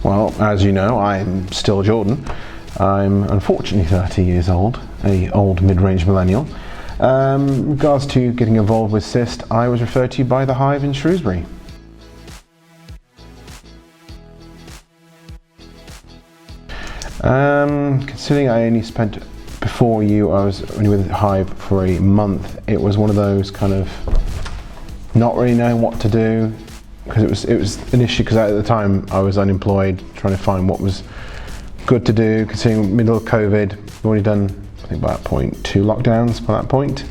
Well, as you know, I'm still Jordan. I'm unfortunately 30 years old, a old mid-range millennial. In regards to getting involved with SYST, I was referred to by the Hive in Shrewsbury. Considering I only spent, before you, I was only with Hive for a month, it was one of those kind of not really knowing what to do, because it was an issue, because at the time I was unemployed, trying to find what was good to do, considering middle of COVID. We've already done, I think by that point, 2 lockdowns by that point.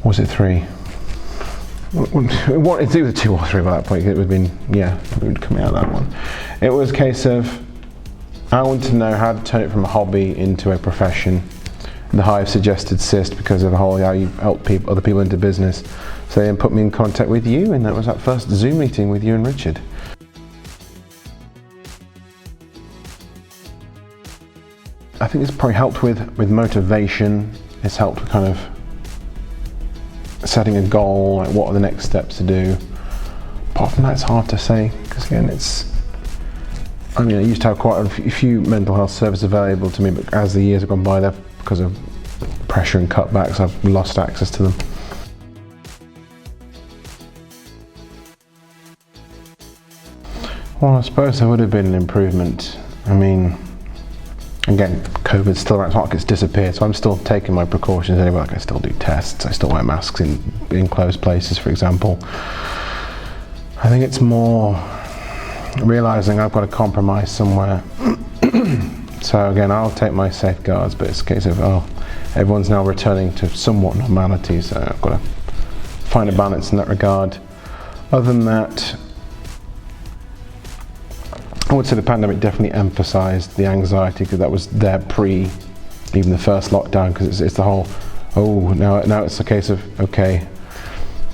Or was it 3? It's either 2 or 3 by that point. It would have been, yeah, it would come out of that one. It was a case of, I wanted to know how to turn it from a hobby into a profession. The Hive suggested SYST because of the whole how you help other people into business. So they then put me in contact with you, and that was that first Zoom meeting with you and Richard. I think it's probably helped with motivation. It's helped with kind of setting a goal, like what are the next steps to do. Apart from that, it's hard to say, because again, I used to have quite a few mental health services available to me, but as the years have gone by, because of pressure and cutbacks, I've lost access to them. Well, I suppose there would have been an improvement. I mean, again, COVID's still around, it's not like it's disappeared, so I'm still taking my precautions anyway. Like I still do tests, I still wear masks in closed places, for example. I think it's more realising I've got to compromise somewhere. So again, I'll take my safeguards, but it's a case of, everyone's now returning to somewhat normality, so I've got to find a balance in that regard. Other than that, I would say the pandemic definitely emphasised the anxiety, because that was there pre even the first lockdown, because it's the whole, now it's a case of, okay,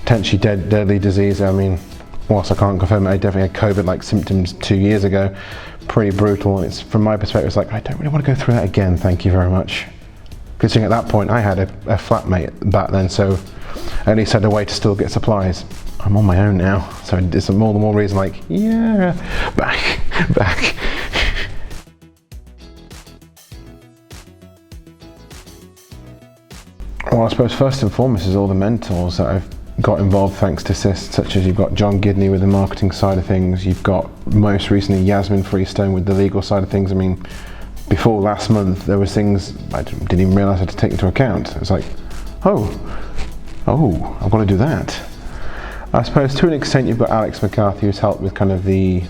potentially deadly disease. I mean, whilst I can't confirm it, I definitely had COVID-like symptoms 2 years ago, pretty brutal. It's, from my perspective, it's like, I don't really want to go through that again, thank you very much. Considering at that point I had a flatmate back then, so I at least had a way to still get supplies. I'm on my own now, so it's more the more reason, like, yeah, back. Well, I suppose first and foremost is all the mentors that I've got involved thanks to SYST, such as you've got John Gidney with the marketing side of things, you've got most recently Yasmin Freestone with the legal side of things. I mean, before last month there was things I didn't even realise I had to take into account. It's like, oh, I've got to do that. I suppose to an extent you've got Alex McCarthy, who's helped with kind of the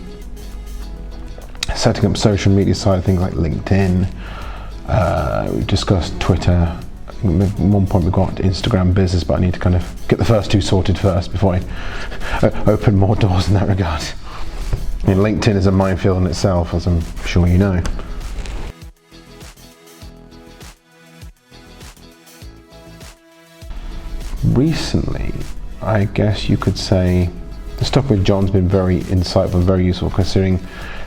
setting up social media side of things like LinkedIn. We've discussed Twitter. At one point we've got Instagram business, but I need to kind of get the first 2 sorted first before I open more doors in that regard. I mean, LinkedIn is a minefield in itself, as I'm sure you know. Recently, I guess you could say the stuff with John's been very insightful and very useful, considering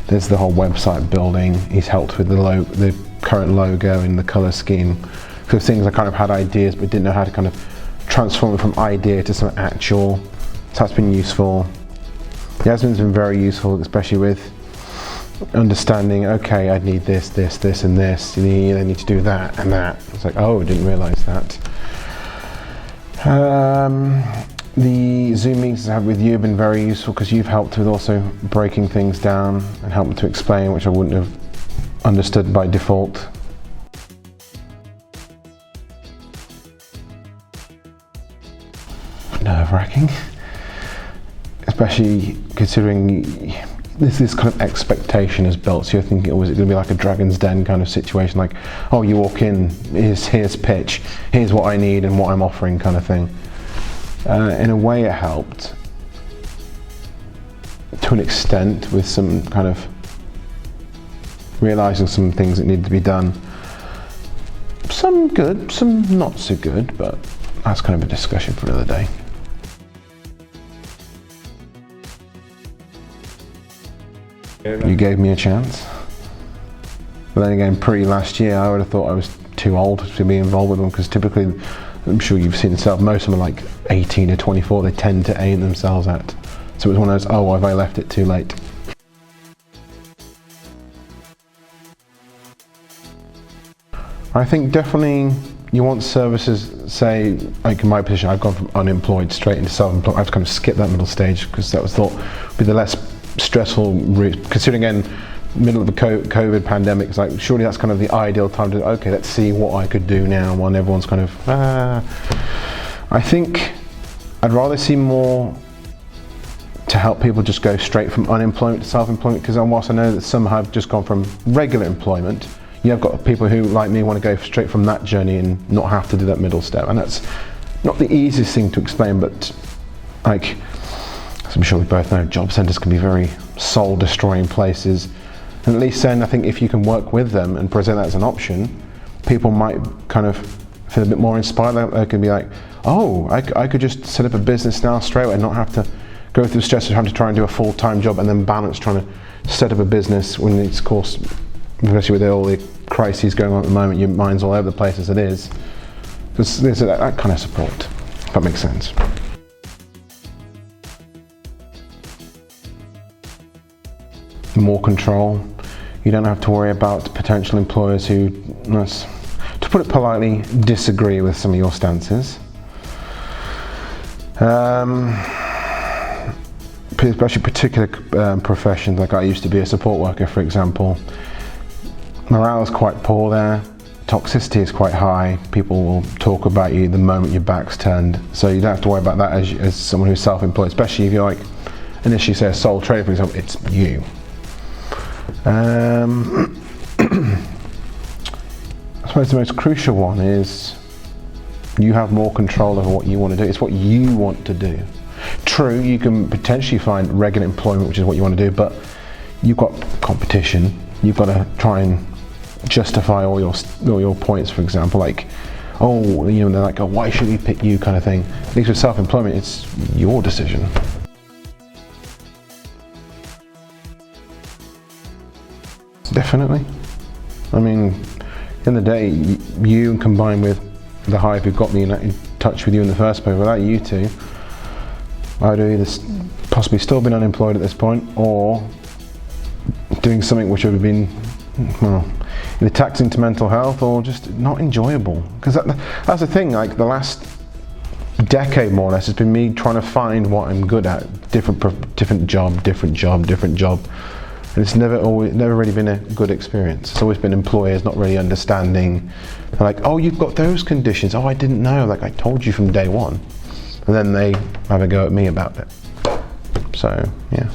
there's the whole website building. He's helped with the current logo and the colour scheme. Because things I kind of had ideas but didn't know how to kind of transform it from idea to some actual. So that's been useful. Yasmin's been very useful, especially with understanding, okay, I need this, and this. I need to do that and that. It's like, oh, I didn't realise that. The Zoom meetings I have with you have been very useful, because you've helped with also breaking things down and helped me to explain, which I wouldn't have understood by default. Nerve-wracking, especially considering this kind of expectation is built, so you're thinking, oh, is it going to be like a Dragon's Den kind of situation, like, oh, you walk in, here's pitch, here's what I need and what I'm offering kind of thing. In a way it helped to an extent, with some kind of realising some things that needed to be done. Some good, some not so good, but that's kind of a discussion for another day. You gave me a chance. But then again, last year, I would have thought I was too old to be involved with them, because typically, I'm sure you've seen yourself, most of them are like 18 or 24, they tend to aim themselves at. So it was one of those, oh, have I left it too late? I think definitely you want services, say, like in my position, I've gone from unemployed straight into self-employed. I've kind of skipped that middle stage because that was thought would be the less stressful route. Considering again, middle of the COVID pandemic, it's like surely that's kind of the ideal time to, okay, let's see what I could do now while everyone's kind of, I think I'd rather see more to help people just go straight from unemployment to self-employment, because whilst I know that some have just gone from regular employment, you have got people who, like me, want to go straight from that journey and not have to do that middle step. And that's not the easiest thing to explain, but like, as I'm sure we both know, job centres can be very soul-destroying places. And at least then, I think if you can work with them and present that as an option, people might kind of feel a bit more inspired. They can be like, oh, I could just set up a business now straight away and not have to go through the stress of having to try and do a full-time job and then balance trying to set up a business when it's, of course, especially with all the crises going on at the moment, your mind's all over the place as it is. There's that kind of support, if that makes sense. More control. You don't have to worry about potential employers who, to put it politely, disagree with some of your stances. Especially particular professions, like I used to be a support worker, for example. Morale is quite poor there, toxicity is quite high, people will talk about you the moment your back's turned, so you don't have to worry about that as someone who's self-employed, especially if you're like, initially say a sole trader, for example, it's you. I suppose the most crucial one is you have more control over what you want to do. It's what you want to do. True, you can potentially find regular employment, which is what you want to do, but you've got competition. You've got to try and justify all your points, for example, like, oh, you know, they're like, oh, why should we pick you, kind of thing. At least with self-employment, it's your decision. Definitely. I mean, in the day, you combined with the hive who got me in touch with you in the first place, without you two, I'd either possibly still been unemployed at this point, or doing something which would have been, well, either taxing to mental health or just not enjoyable. Because that's the thing, like the last decade more or less has been me trying to find what I'm good at, different job. And it's never really been a good experience. It's always been employers not really understanding. They're like, oh, you've got those conditions. Oh, I didn't know. Like I told you from day one. And then they have a go at me about it. So, yeah.